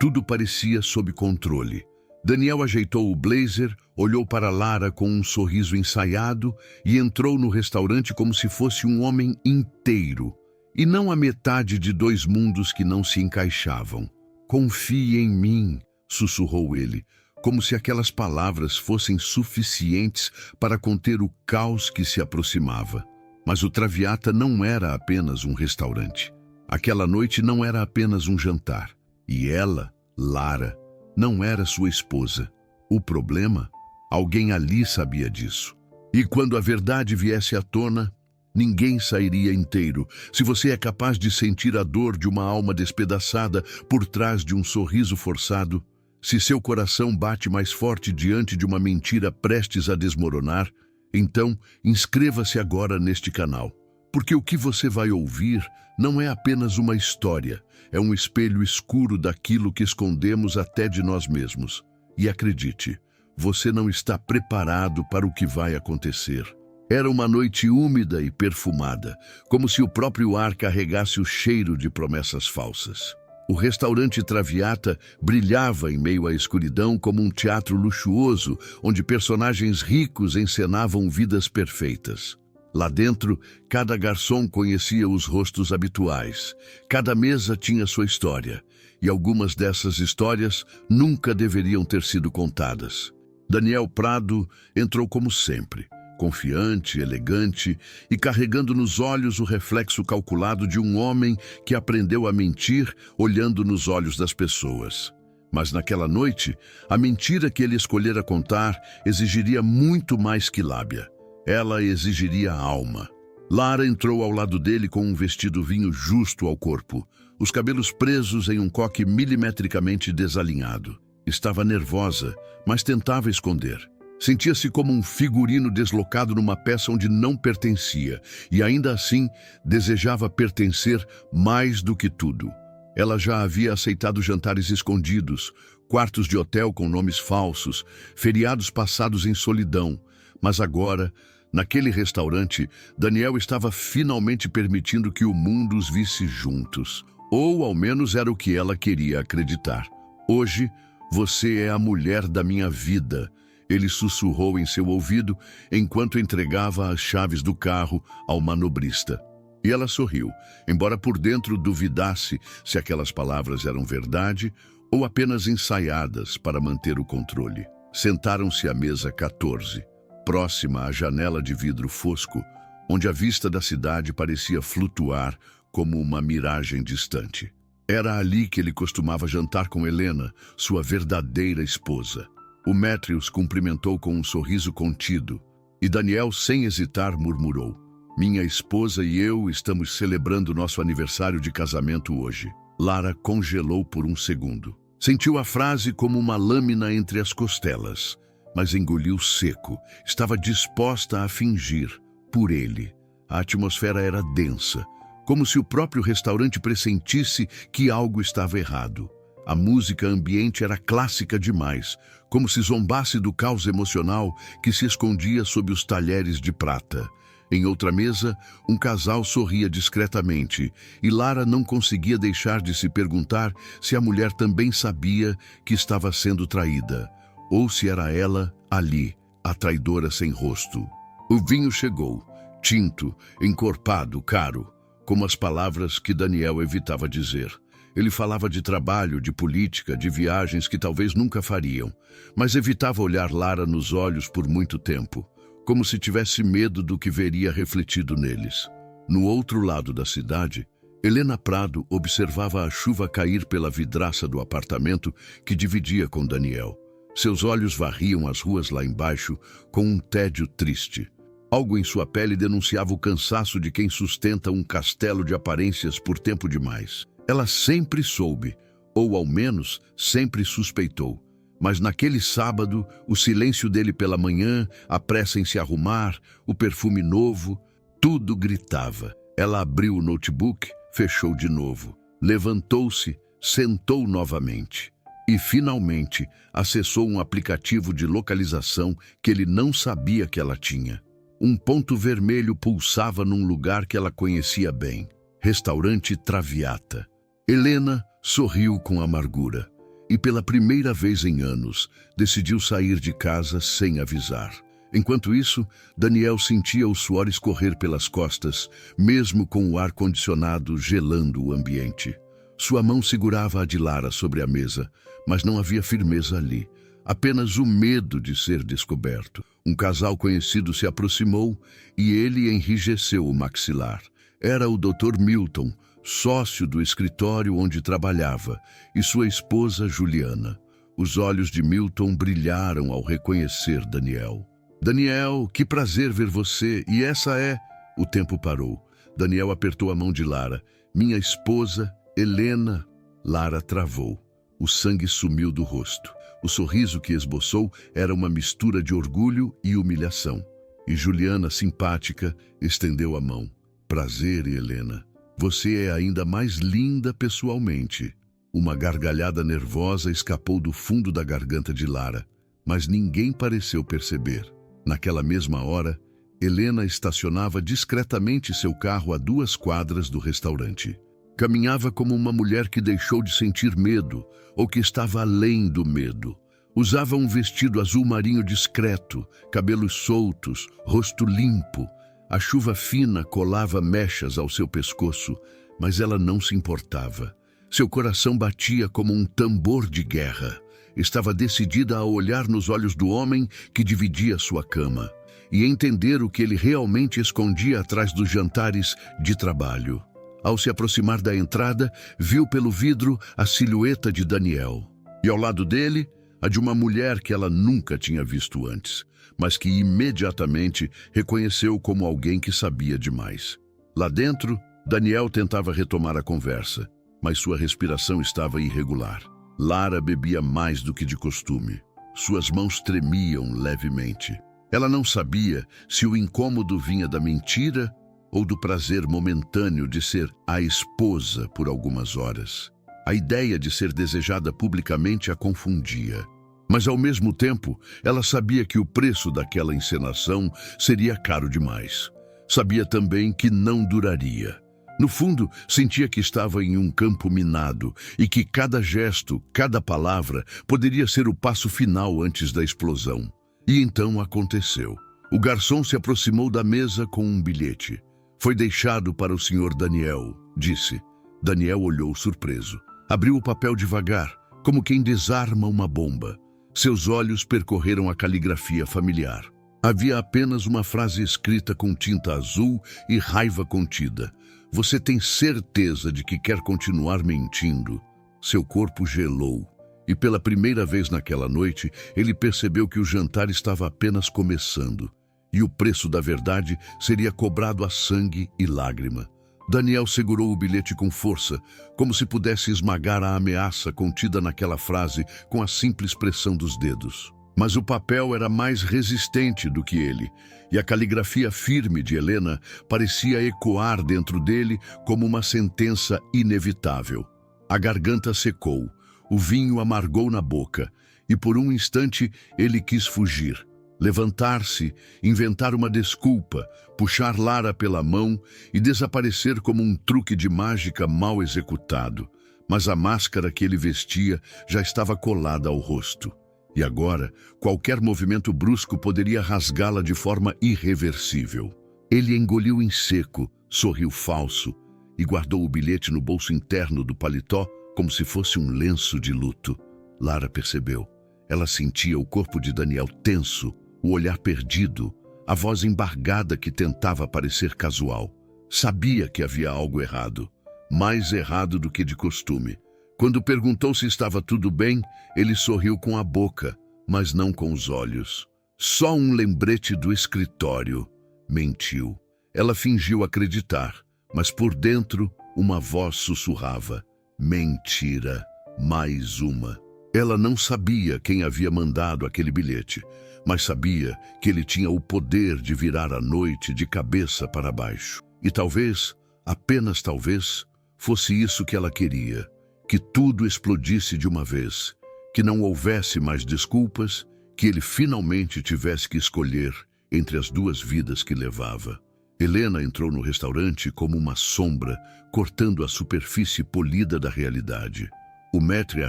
Tudo parecia sob controle. Daniel ajeitou o blazer, olhou para Lara com um sorriso ensaiado e entrou no restaurante como se fosse um homem inteiro, e não a metade de dois mundos que não se encaixavam. "Confie em mim", sussurrou ele, como se aquelas palavras fossem suficientes para conter o caos que se aproximava. Mas o Traviata não era apenas um restaurante. Aquela noite não era apenas um jantar. E ela, Lara, não era sua esposa. O problema? Alguém ali sabia disso. E quando a verdade viesse à tona, ninguém sairia inteiro. Se você é capaz de sentir a dor de uma alma despedaçada por trás de um sorriso forçado, se seu coração bate mais forte diante de uma mentira prestes a desmoronar, então inscreva-se agora neste canal. Porque o que você vai ouvir não é apenas uma história, é um espelho escuro daquilo que escondemos até de nós mesmos. E acredite, você não está preparado para o que vai acontecer. Era uma noite úmida e perfumada, como se o próprio ar carregasse o cheiro de promessas falsas. O restaurante Traviata brilhava em meio à escuridão como um teatro luxuoso, onde personagens ricos encenavam vidas perfeitas. Lá dentro, cada garçom conhecia os rostos habituais. Cada mesa tinha sua história, e algumas dessas histórias nunca deveriam ter sido contadas. Daniel Prado entrou como sempre, confiante, elegante e carregando nos olhos o reflexo calculado de um homem que aprendeu a mentir olhando nos olhos das pessoas. Mas naquela noite, a mentira que ele escolhera contar exigiria muito mais que lábia. Ela exigiria alma. Lara entrou ao lado dele com um vestido vinho justo ao corpo, os cabelos presos em um coque milimetricamente desalinhado. Estava nervosa, mas tentava esconder. Sentia-se como um figurino deslocado numa peça onde não pertencia, e ainda assim desejava pertencer mais do que tudo. Ela já havia aceitado jantares escondidos, quartos de hotel com nomes falsos, feriados passados em solidão, mas agora, naquele restaurante, Daniel estava finalmente permitindo que o mundo os visse juntos. Ou ao menos era o que ela queria acreditar. "Hoje, você é a mulher da minha vida", ele sussurrou em seu ouvido enquanto entregava as chaves do carro ao manobrista. E ela sorriu, embora por dentro duvidasse se aquelas palavras eram verdade ou apenas ensaiadas para manter o controle. Sentaram-se à mesa 14, próxima à janela de vidro fosco, onde a vista da cidade parecia flutuar como uma miragem distante. Era ali que ele costumava jantar com Helena, sua verdadeira esposa. O maître os cumprimentou com um sorriso contido, e Daniel, sem hesitar, murmurou: "Minha esposa e eu estamos celebrando nosso aniversário de casamento hoje." Lara congelou por um segundo. Sentiu a frase como uma lâmina entre as costelas, mas engoliu seco. Estava disposta a fingir, por ele. A atmosfera era densa, como se o próprio restaurante pressentisse que algo estava errado. A música ambiente era clássica demais, como se zombasse do caos emocional que se escondia sob os talheres de prata. Em outra mesa, um casal sorria discretamente, e Lara não conseguia deixar de se perguntar se a mulher também sabia que estava sendo traída, ou se era ela, ali, a traidora sem rosto. O vinho chegou, tinto, encorpado, caro, como as palavras que Daniel evitava dizer. Ele falava de trabalho, de política, de viagens que talvez nunca fariam, mas evitava olhar Lara nos olhos por muito tempo, como se tivesse medo do que veria refletido neles. No outro lado da cidade, Helena Prado observava a chuva cair pela vidraça do apartamento que dividia com Daniel. Seus olhos varriam as ruas lá embaixo com um tédio triste. Algo em sua pele denunciava o cansaço de quem sustenta um castelo de aparências por tempo demais. Ela sempre soube, ou ao menos sempre suspeitou. Mas naquele sábado, o silêncio dele pela manhã, a pressa em se arrumar, o perfume novo, tudo gritava. Ela abriu o notebook, fechou de novo. Levantou-se, sentou novamente. E, finalmente, acessou um aplicativo de localização que ele não sabia que ela tinha. Um ponto vermelho pulsava num lugar que ela conhecia bem. Restaurante Traviata. Helena sorriu com amargura. e pela primeira vez em anos, decidiu sair de casa sem avisar. Enquanto isso, Daniel sentia o suor escorrer pelas costas, mesmo com o ar-condicionado gelando o ambiente. Sua mão segurava a de Lara sobre a mesa, mas não havia firmeza ali, apenas o medo de ser descoberto. Um casal conhecido se aproximou e ele enrijeceu o maxilar. Era o Dr. Milton, sócio do escritório onde trabalhava, e sua esposa Juliana. Os olhos de Milton brilharam ao reconhecer Daniel. Daniel, que prazer ver você, e essa é... O tempo parou. Daniel apertou a mão de Lara. Minha esposa, Helena. Lara travou. O sangue sumiu do rosto. O sorriso que esboçou era uma mistura de orgulho e humilhação. E Juliana, simpática, estendeu a mão. Prazer, Helena. Você é ainda mais linda pessoalmente. Uma gargalhada nervosa escapou do fundo da garganta de Lara, mas ninguém pareceu perceber. Naquela mesma hora, Helena estacionava discretamente seu carro a 2 quadras do restaurante. Caminhava como uma mulher que deixou de sentir medo, ou que estava além do medo. Usava um vestido azul marinho discreto, cabelos soltos, rosto limpo. A chuva fina colava mechas ao seu pescoço, mas ela não se importava. Seu coração batia como um tambor de guerra. Estava decidida a olhar nos olhos do homem que dividia sua cama e entender o que ele realmente escondia atrás dos jantares de trabalho. Ao se aproximar da entrada, viu pelo vidro a silhueta de Daniel. E ao lado dele, a de uma mulher que ela nunca tinha visto antes, mas que imediatamente reconheceu como alguém que sabia demais. Lá dentro, Daniel tentava retomar a conversa, mas sua respiração estava irregular. Lara bebia mais do que de costume. Suas mãos tremiam levemente. Ela não sabia se o incômodo vinha da mentira ou do prazer momentâneo de ser a esposa por algumas horas. A ideia de ser desejada publicamente a confundia. Mas, ao mesmo tempo, ela sabia que o preço daquela encenação seria caro demais. Sabia também que não duraria. No fundo, sentia que estava em um campo minado e que cada gesto, cada palavra, poderia ser o passo final antes da explosão. E então aconteceu. O garçom se aproximou da mesa com um bilhete. Foi deixado para o Sr. Daniel, disse. Daniel olhou surpreso. Abriu o papel devagar, como quem desarma uma bomba. Seus olhos percorreram a caligrafia familiar. Havia apenas uma frase escrita com tinta azul e raiva contida. Você tem certeza de que quer continuar mentindo? Seu corpo gelou, e pela primeira vez naquela noite, ele percebeu que o jantar estava apenas começando, e o preço da verdade seria cobrado a sangue e lágrima. Daniel segurou o bilhete com força, como se pudesse esmagar a ameaça contida naquela frase com a simples pressão dos dedos. Mas o papel era mais resistente do que ele, e a caligrafia firme de Helena parecia ecoar dentro dele como uma sentença inevitável. A garganta secou, o vinho amargou na boca, e por um instante ele quis fugir. Levantar-se, inventar uma desculpa, puxar Lara pela mão e desaparecer como um truque de mágica mal executado. Mas a máscara que ele vestia já estava colada ao rosto. E agora, qualquer movimento brusco poderia rasgá-la de forma irreversível. Ele engoliu em seco, sorriu falso e guardou o bilhete no bolso interno do paletó como se fosse um lenço de luto. Lara percebeu. Ela sentia o corpo de Daniel tenso, o olhar perdido, a voz embargada que tentava parecer casual. Sabia que havia algo errado, mais errado do que de costume. Quando perguntou se estava tudo bem, ele sorriu com a boca, mas não com os olhos. Só um lembrete do escritório. Mentiu. Ela fingiu acreditar, mas por dentro uma voz sussurrava. Mentira. Mais uma. Ela não sabia quem havia mandado aquele bilhete, mas sabia que ele tinha o poder de virar a noite de cabeça para baixo. E talvez, apenas talvez, fosse isso que ela queria. Que tudo explodisse de uma vez, que não houvesse mais desculpas, que ele finalmente tivesse que escolher entre as 2 vidas que levava. Helena entrou no restaurante como uma sombra, cortando a superfície polida da realidade. O maître a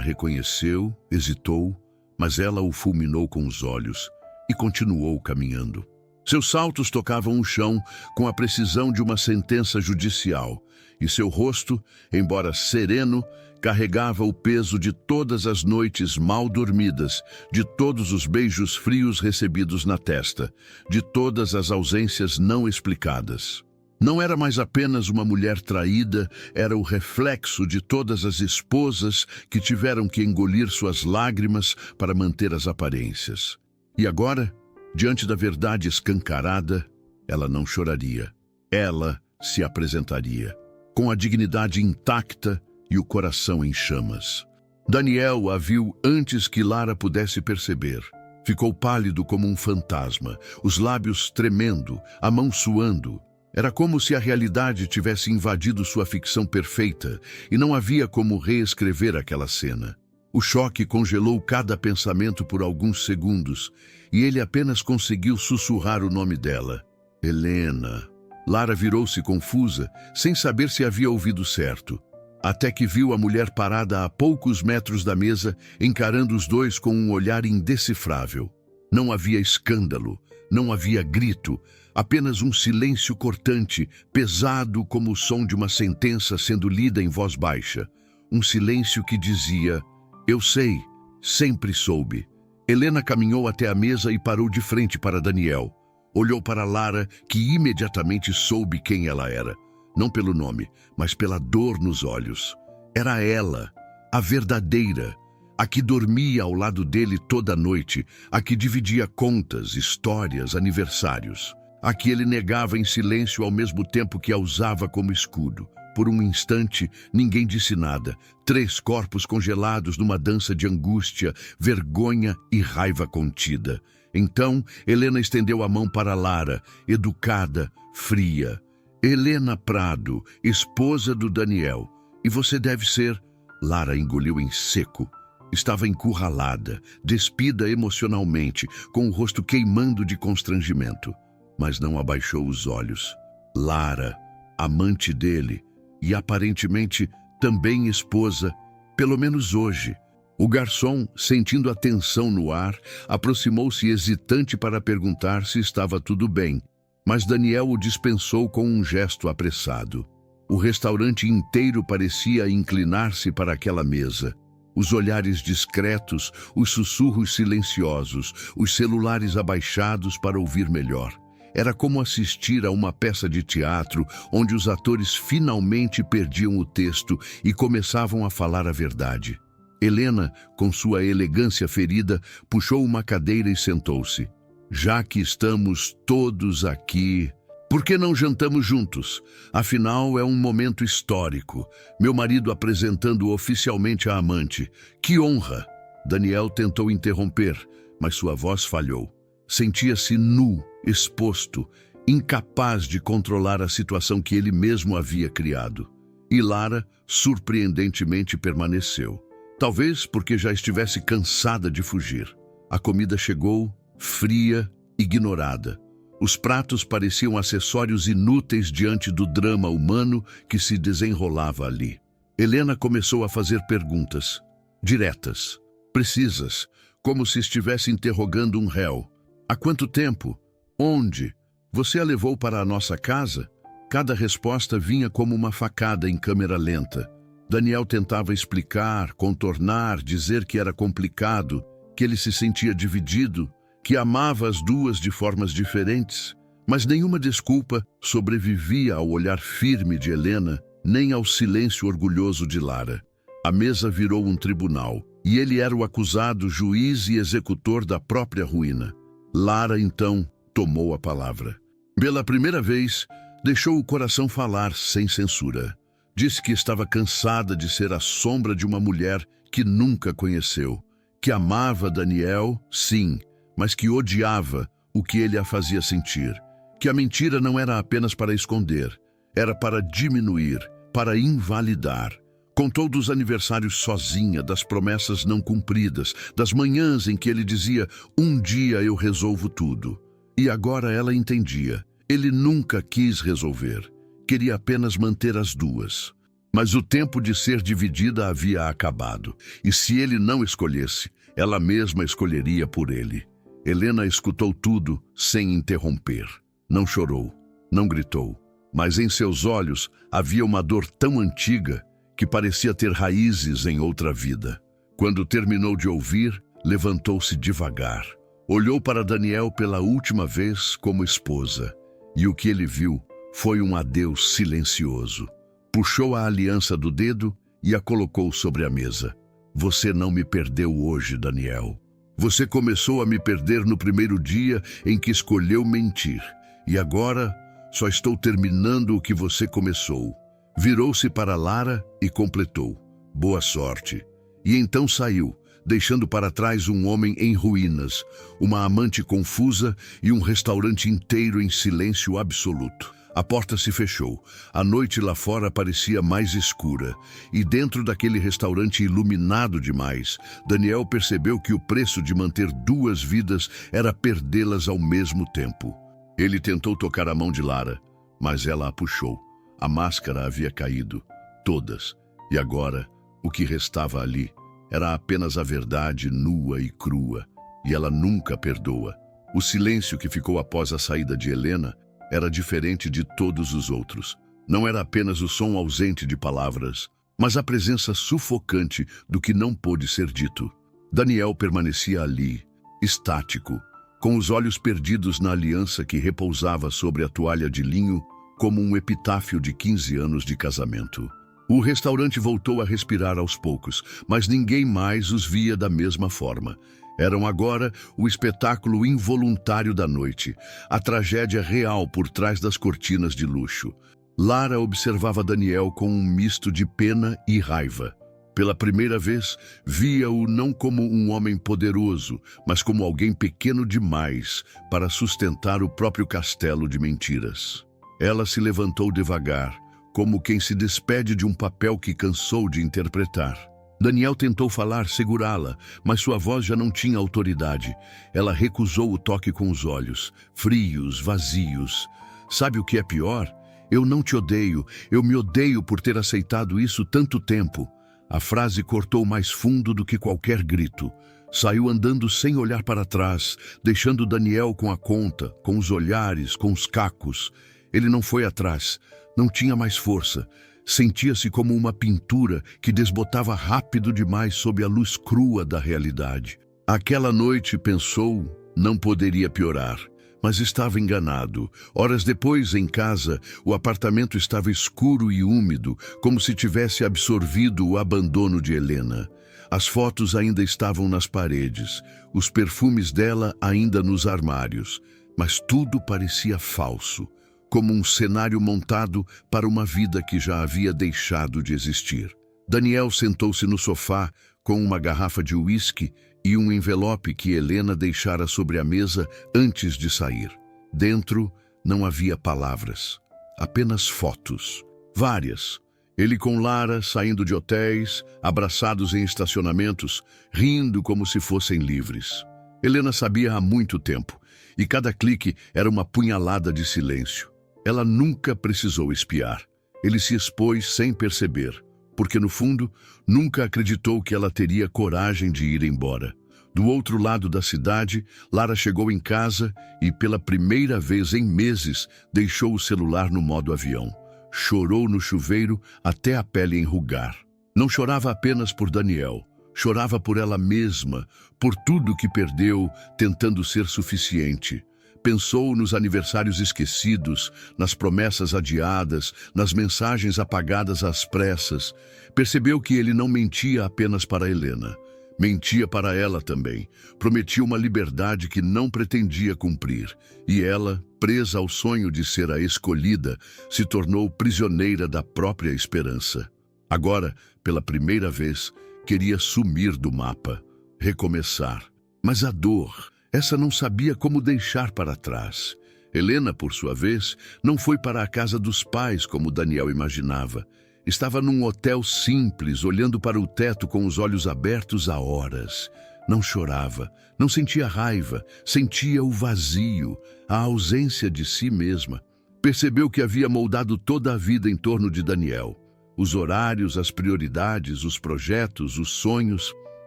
reconheceu, hesitou, mas ela o fulminou com os olhos e continuou caminhando. Seus saltos tocavam o chão com a precisão de uma sentença judicial, e seu rosto, embora sereno, carregava o peso de todas as noites mal dormidas, de todos os beijos frios recebidos na testa, de todas as ausências não explicadas. Não era mais apenas uma mulher traída, era o reflexo de todas as esposas que tiveram que engolir suas lágrimas para manter as aparências. E agora, diante da verdade escancarada, ela não choraria. Ela se apresentaria, com a dignidade intacta e o coração em chamas. Daniel a viu antes que Lara pudesse perceber. Ficou pálido como um fantasma, os lábios tremendo, a mão suando. Era como se a realidade tivesse invadido sua ficção perfeita e não havia como reescrever aquela cena. O choque congelou cada pensamento por alguns segundos e ele apenas conseguiu sussurrar o nome dela. Helena. Lara virou-se confusa, sem saber se havia ouvido certo, até que viu a mulher parada a poucos metros da mesa, encarando os dois com um olhar indecifrável. Não havia escândalo, não havia grito, apenas um silêncio cortante, pesado como o som de uma sentença sendo lida em voz baixa. Um silêncio que dizia: "Eu sei, sempre soube." Helena caminhou até a mesa e parou de frente para Daniel. Olhou para Lara, que imediatamente soube quem ela era. Não pelo nome, mas pela dor nos olhos. Era ela, a verdadeira, a que dormia ao lado dele toda noite, a que dividia contas, histórias, aniversários. A que ele negava em silêncio ao mesmo tempo que a usava como escudo. Por um instante, ninguém disse nada. 3 corpos congelados numa dança de angústia, vergonha e raiva contida. Então, Helena estendeu a mão para Lara, educada, fria. "Helena Prado, esposa do Daniel. E você deve ser..." Lara engoliu em seco. Estava encurralada, despida emocionalmente, com o rosto queimando de constrangimento. Mas não abaixou os olhos. Lara, amante dele, e aparentemente também esposa, pelo menos hoje. O garçom, sentindo a tensão no ar, aproximou-se hesitante para perguntar se estava tudo bem, mas Daniel o dispensou com um gesto apressado. O restaurante inteiro parecia inclinar-se para aquela mesa. Os olhares discretos, os sussurros silenciosos, os celulares abaixados para ouvir melhor. Era como assistir a uma peça de teatro onde os atores finalmente perdiam o texto e começavam a falar a verdade. Helena, com sua elegância ferida, puxou uma cadeira e sentou-se. "Já que estamos todos aqui, por que não jantamos juntos? Afinal, é um momento histórico. Meu marido apresentando oficialmente a amante. Que honra!" Daniel tentou interromper, mas sua voz falhou. Sentia-se nu, exposto, incapaz de controlar a situação que ele mesmo havia criado. E Lara, surpreendentemente, permaneceu. Talvez porque já estivesse cansada de fugir. A comida chegou, fria, ignorada. Os pratos pareciam acessórios inúteis diante do drama humano que se desenrolava ali. Helena começou a fazer perguntas, diretas, precisas, como se estivesse interrogando um réu. "Há quanto tempo? Onde? Você a levou para a nossa casa?" Cada resposta vinha como uma facada em câmera lenta. Daniel tentava explicar, contornar, dizer que era complicado, que ele se sentia dividido, que amava as duas de formas diferentes, mas nenhuma desculpa sobrevivia ao olhar firme de Helena, nem ao silêncio orgulhoso de Lara. A mesa virou um tribunal, e ele era o acusado, juiz e executor da própria ruína. Lara, então, tomou a palavra. Pela primeira vez, deixou o coração falar sem censura. Disse que estava cansada de ser a sombra de uma mulher que nunca conheceu, que amava Daniel, sim, mas que odiava o que ele a fazia sentir, que a mentira não era apenas para esconder, era para diminuir, para invalidar. Contou dos aniversários sozinha, das promessas não cumpridas, das manhãs em que ele dizia: "Um dia eu resolvo tudo." E agora ela entendia. Ele nunca quis resolver. Queria apenas manter as duas. Mas o tempo de ser dividida havia acabado, e se ele não escolhesse, ela mesma escolheria por ele. Helena escutou tudo sem interromper. Não chorou, não gritou, mas em seus olhos havia uma dor tão antiga que parecia ter raízes em outra vida. Quando terminou de ouvir, levantou-se devagar. Olhou para Daniel pela última vez como esposa, e o que ele viu foi um adeus silencioso. Puxou a aliança do dedo e a colocou sobre a mesa. Você não me perdeu hoje, Daniel. Você começou a me perder no primeiro dia em que escolheu mentir. E agora só estou terminando o que você começou. Virou-se para Lara e completou. Boa sorte. E então saiu, deixando para trás um homem em ruínas, uma amante confusa e um restaurante inteiro em silêncio absoluto. A porta se fechou. A noite lá fora parecia mais escura. E dentro daquele restaurante iluminado demais, Daniel percebeu que o preço de manter duas vidas era perdê-las ao mesmo tempo. Ele tentou tocar a mão de Lara, mas ela a puxou. A máscara havia caído. Todas. E agora, o que restava ali era apenas a verdade nua e crua. E ela nunca perdoa. O silêncio que ficou após a saída de Helena era diferente de todos os outros. Não era apenas o som ausente de palavras, mas a presença sufocante do que não pôde ser dito. Daniel permanecia ali, estático, com os olhos perdidos na aliança que repousava sobre a toalha de linho como um epitáfio de 15 anos de casamento. O restaurante voltou a respirar aos poucos, mas ninguém mais os via da mesma forma. Eram agora o espetáculo involuntário da noite, a tragédia real por trás das cortinas de luxo. Lara observava Daniel com um misto de pena e raiva. Pela primeira vez, via-o não como um homem poderoso, mas como alguém pequeno demais para sustentar o próprio castelo de mentiras. Ela se levantou devagar, como quem se despede de um papel que cansou de interpretar. Daniel tentou falar, segurá-la, mas sua voz já não tinha autoridade. Ela recusou o toque com os olhos, frios, vazios. Sabe o que é pior? Eu não te odeio, eu me odeio por ter aceitado isso tanto tempo. A frase cortou mais fundo do que qualquer grito. Saiu andando sem olhar para trás, deixando Daniel com a conta, com os olhares, com os cacos. Ele não foi atrás, não tinha mais força. Sentia-se como uma pintura que desbotava rápido demais sob a luz crua da realidade. Aquela noite, pensou, não poderia piorar, mas estava enganado. Horas depois, em casa, o apartamento estava escuro e úmido, como se tivesse absorvido o abandono de Helena. As fotos ainda estavam nas paredes, os perfumes dela ainda nos armários, mas tudo parecia falso, como um cenário montado para uma vida que já havia deixado de existir. Daniel sentou-se no sofá com uma garrafa de uísque e um envelope que Helena deixara sobre a mesa antes de sair. Dentro não havia palavras, apenas fotos. Várias. Ele com Lara saindo de hotéis, abraçados em estacionamentos, rindo como se fossem livres. Helena sabia há muito tempo, e cada clique era uma punhalada de silêncio. Ela nunca precisou espiar. Ele se expôs sem perceber, porque no fundo, nunca acreditou que ela teria coragem de ir embora. Do outro lado da cidade, Lara chegou em casa e, pela primeira vez em meses, deixou o celular no modo avião. Chorou no chuveiro até a pele enrugar. Não chorava apenas por Daniel. Chorava por ela mesma, por tudo que perdeu, tentando ser suficiente. Pensou nos aniversários esquecidos, nas promessas adiadas, nas mensagens apagadas às pressas. Percebeu que ele não mentia apenas para Helena. Mentia para ela também. Prometia uma liberdade que não pretendia cumprir. E ela, presa ao sonho de ser a escolhida, se tornou prisioneira da própria esperança. Agora, pela primeira vez, queria sumir do mapa, recomeçar. Mas a dor, essa não sabia como deixar para trás. Helena, por sua vez, não foi para a casa dos pais como Daniel imaginava. Estava num hotel simples, olhando para o teto com os olhos abertos há horas. Não chorava, não sentia raiva, sentia o vazio, a ausência de si mesma. Percebeu que havia moldado toda a vida em torno de Daniel. Os horários, as prioridades, os projetos, os sonhos.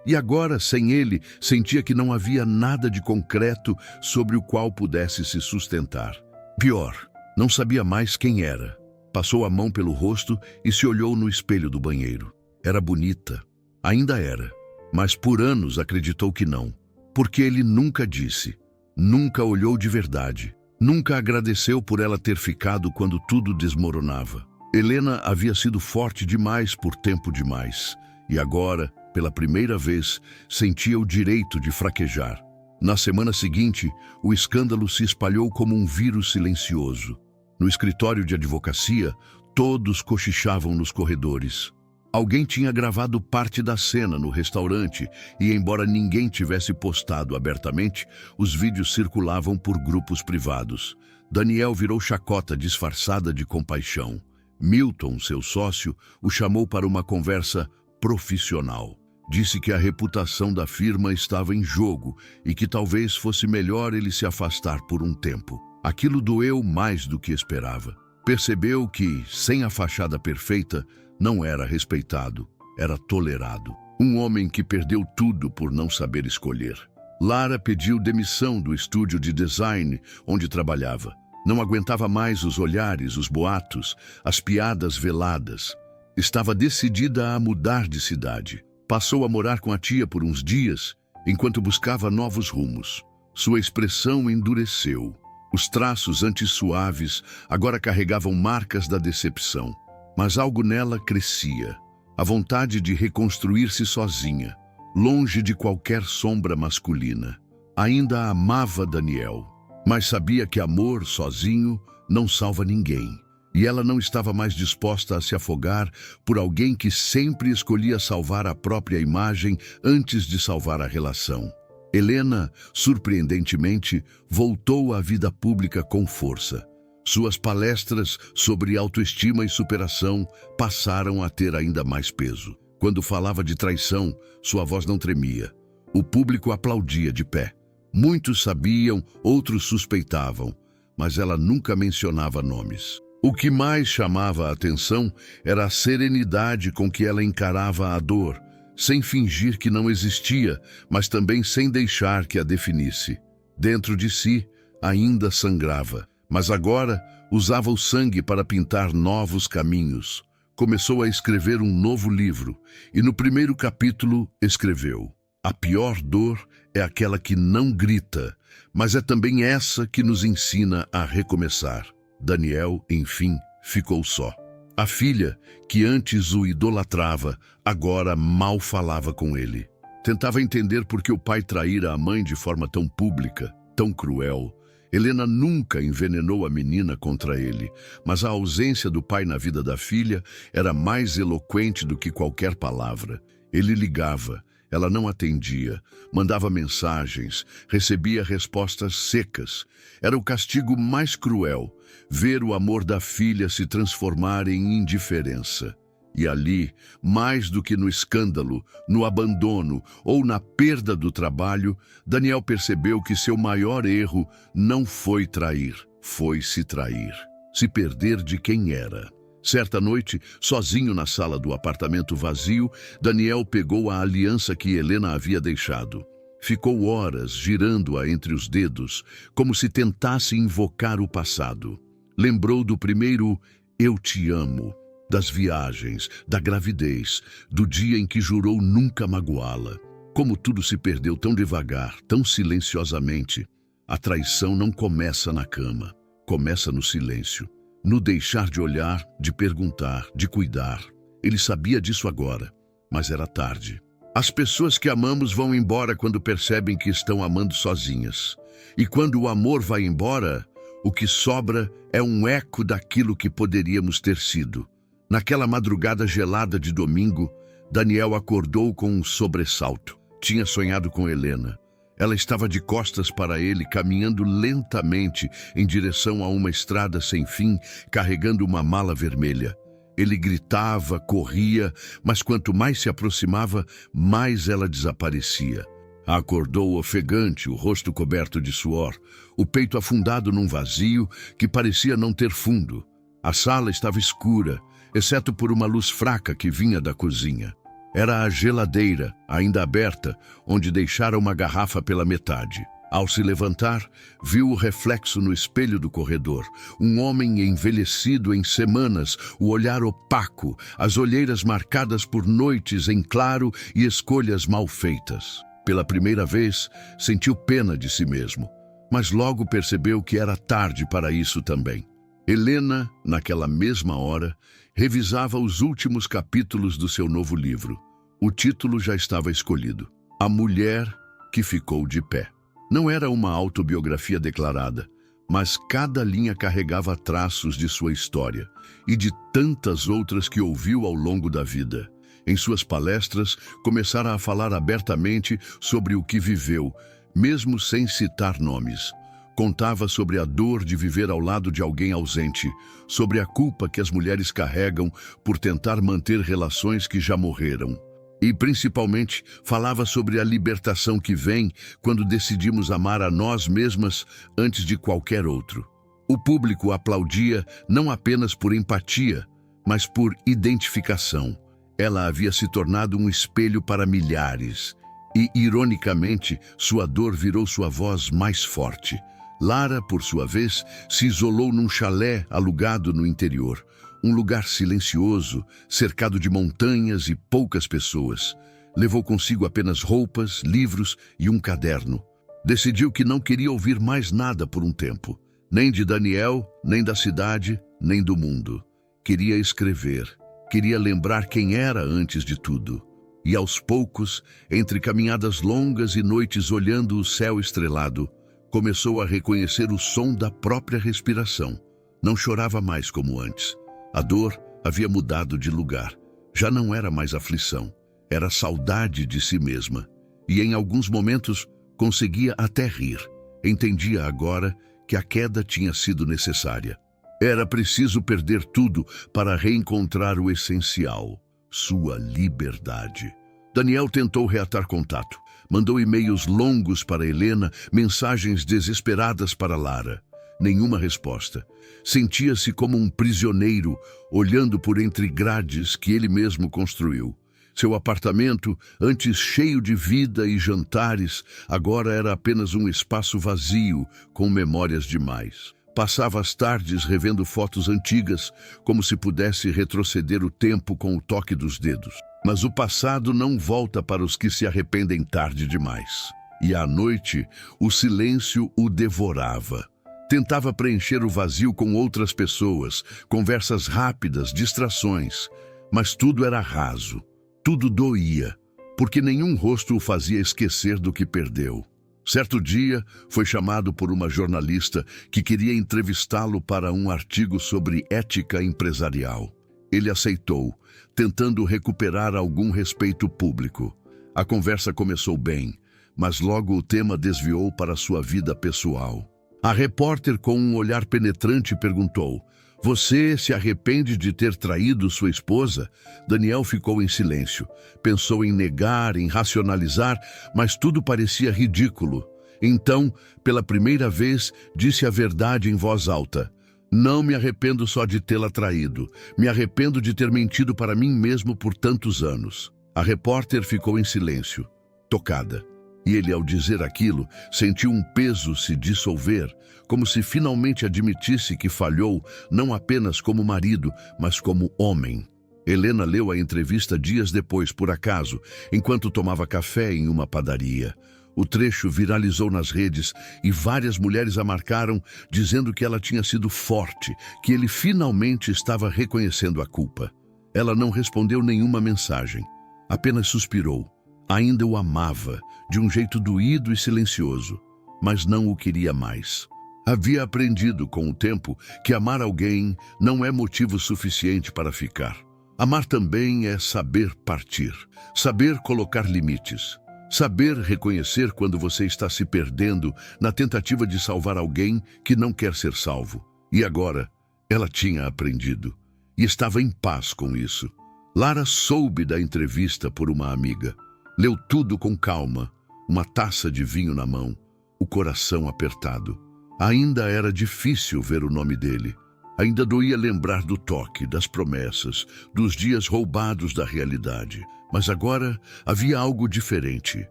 E agora, sem ele, sentia que não havia nada de concreto sobre o qual pudesse se sustentar. Pior, não sabia mais quem era. Passou a mão pelo rosto e se olhou no espelho do banheiro. Era bonita. Ainda era. Mas por anos acreditou que não. Porque ele nunca disse. Nunca olhou de verdade. Nunca agradeceu por ela ter ficado quando tudo desmoronava. Helena havia sido forte demais por tempo demais. E agora, pela primeira vez, sentia o direito de fraquejar. Na semana seguinte, o escândalo se espalhou como um vírus silencioso. No escritório de advocacia, todos cochichavam nos corredores. Alguém tinha gravado parte da cena no restaurante e, embora ninguém tivesse postado abertamente, os vídeos circulavam por grupos privados. Daniel virou chacota disfarçada de compaixão. Milton, seu sócio, o chamou para uma conversa profissional. Disse que a reputação da firma estava em jogo e que talvez fosse melhor ele se afastar por um tempo. Aquilo doeu mais do que esperava. Percebeu que, sem a fachada perfeita, não era respeitado, era tolerado. Um homem que perdeu tudo por não saber escolher. Lara pediu demissão do estúdio de design onde trabalhava. Não aguentava mais os olhares, os boatos, as piadas veladas. Estava decidida a mudar de cidade. Passou a morar com a tia por uns dias, enquanto buscava novos rumos. Sua expressão endureceu. Os traços antes suaves agora carregavam marcas da decepção. Mas algo nela crescia. A vontade de reconstruir-se sozinha, longe de qualquer sombra masculina. Ainda amava Daniel, mas sabia que amor sozinho não salva ninguém. E ela não estava mais disposta a se afogar por alguém que sempre escolhia salvar a própria imagem antes de salvar a relação. Helena, surpreendentemente, voltou à vida pública com força. Suas palestras sobre autoestima e superação passaram a ter ainda mais peso. Quando falava de traição, sua voz não tremia. O público aplaudia de pé. Muitos sabiam, outros suspeitavam, mas ela nunca mencionava nomes. O que mais chamava a atenção era a serenidade com que ela encarava a dor, sem fingir que não existia, mas também sem deixar que a definisse. Dentro de si, ainda sangrava, mas agora usava o sangue para pintar novos caminhos. Começou a escrever um novo livro, e no primeiro capítulo escreveu: "A pior dor é aquela que não grita, mas é também essa que nos ensina a recomeçar." Daniel, enfim, ficou só. A filha, que antes o idolatrava, agora mal falava com ele. Tentava entender por que o pai traíra a mãe de forma tão pública, tão cruel. Helena nunca envenenou a menina contra ele, mas a ausência do pai na vida da filha era mais eloquente do que qualquer palavra. Ele ligava, ela não atendia, mandava mensagens, recebia respostas secas. Era o castigo mais cruel, ver o amor da filha se transformar em indiferença. E ali, mais do que no escândalo, no abandono ou na perda do trabalho, Daniel percebeu que seu maior erro não foi trair, foi se trair, se perder de quem era. Certa noite, sozinho na sala do apartamento vazio, Daniel pegou a aliança que Helena havia deixado. Ficou horas girando-a entre os dedos, como se tentasse invocar o passado. Lembrou do primeiro "eu te amo", das viagens, da gravidez, do dia em que jurou nunca magoá-la. Como tudo se perdeu tão devagar, tão silenciosamente. A traição não começa na cama, começa no silêncio. No deixar de olhar, de perguntar, de cuidar. Ele sabia disso agora, mas era tarde. As pessoas que amamos vão embora quando percebem que estão amando sozinhas. E quando o amor vai embora, o que sobra é um eco daquilo que poderíamos ter sido. Naquela madrugada gelada de domingo, Daniel acordou com um sobressalto. Tinha sonhado com Helena. Ela estava de costas para ele, caminhando lentamente em direção a uma estrada sem fim, carregando uma mala vermelha. Ele gritava, corria, mas quanto mais se aproximava, mais ela desaparecia. Acordou ofegante, o rosto coberto de suor, o peito afundado num vazio que parecia não ter fundo. A sala estava escura. exceto por uma luz fraca que vinha da cozinha. Era a geladeira, ainda aberta, onde deixara uma garrafa pela metade. Ao se levantar, viu o reflexo no espelho do corredor. Um homem envelhecido em semanas, o olhar opaco, as olheiras marcadas por noites em claro e escolhas mal feitas. Pela primeira vez, sentiu pena de si mesmo, mas logo percebeu que era tarde para isso também. Helena, naquela mesma hora, revisava os últimos capítulos do seu novo livro. O título já estava escolhido: A Mulher que Ficou de Pé. Não era uma autobiografia declarada, mas cada linha carregava traços de sua história e de tantas outras que ouviu ao longo da vida. Em suas palestras, começara a falar abertamente sobre o que viveu, mesmo sem citar nomes. Contava sobre a dor de viver ao lado de alguém ausente, sobre a culpa que as mulheres carregam por tentar manter relações que já morreram. E, principalmente, falava sobre a libertação que vem quando decidimos amar a nós mesmas antes de qualquer outro. O público aplaudia não apenas por empatia, mas por identificação. Ela havia se tornado um espelho para milhares. E, ironicamente, sua dor virou sua voz mais forte. Lara, por sua vez, se isolou num chalé alugado no interior. Um lugar silencioso, cercado de montanhas e poucas pessoas. Levou consigo apenas roupas, livros e um caderno. Decidiu que não queria ouvir mais nada por um tempo. Nem de Daniel, nem da cidade, nem do mundo. Queria escrever. Queria lembrar quem era antes de tudo. E aos poucos, entre caminhadas longas e noites olhando o céu estrelado, começou a reconhecer o som da própria respiração. Não chorava mais como antes. A dor havia mudado de lugar. Já não era mais aflição. Era saudade de si mesma. E em alguns momentos conseguia até rir. Entendia agora que a queda tinha sido necessária. Era preciso perder tudo para reencontrar o essencial, sua liberdade. Daniel tentou reatar contato. Mandou e-mails longos para Helena, mensagens desesperadas para Lara. Nenhuma resposta. Sentia-se como um prisioneiro, olhando por entre grades que ele mesmo construiu. Seu apartamento, antes cheio de vida e jantares, agora era apenas um espaço vazio, com memórias demais. Passava as tardes revendo fotos antigas, como se pudesse retroceder o tempo com o toque dos dedos. Mas o passado não volta para os que se arrependem tarde demais. E à noite, o silêncio o devorava. Tentava preencher o vazio com outras pessoas, conversas rápidas, distrações. Mas tudo era raso, tudo doía, porque nenhum rosto o fazia esquecer do que perdeu. Certo dia, foi chamado por uma jornalista que queria entrevistá-lo para um artigo sobre ética empresarial. Ele aceitou, tentando recuperar algum respeito público. A conversa começou bem, mas logo o tema desviou para sua vida pessoal. A repórter, com um olhar penetrante, perguntou: "Você se arrepende de ter traído sua esposa?" Daniel ficou em silêncio. Pensou em negar, em racionalizar, mas tudo parecia ridículo. Então, pela primeira vez, disse a verdade em voz alta: "Não me arrependo só de tê-la traído. Me arrependo de ter mentido para mim mesmo por tantos anos." A repórter ficou em silêncio, tocada. E ele, ao dizer aquilo, sentiu um peso se dissolver, como se finalmente admitisse que falhou não apenas como marido, mas como homem. Helena leu a entrevista dias depois, por acaso, enquanto tomava café em uma padaria. O trecho viralizou nas redes e várias mulheres a marcaram, dizendo que ela tinha sido forte, que ele finalmente estava reconhecendo a culpa. Ela não respondeu nenhuma mensagem, apenas suspirou. Ainda o amava, de um jeito doído e silencioso, mas não o queria mais. Havia aprendido com o tempo que amar alguém não é motivo suficiente para ficar. Amar também é saber partir, saber colocar limites, saber reconhecer quando você está se perdendo na tentativa de salvar alguém que não quer ser salvo. E agora, ela tinha aprendido e estava em paz com isso. Lara soube da entrevista por uma amiga. Leu tudo com calma, uma taça de vinho na mão, o coração apertado. Ainda era difícil ver o nome dele, Ainda doía lembrar do toque, das promessas, dos dias roubados da realidade. Mas agora havia algo diferente.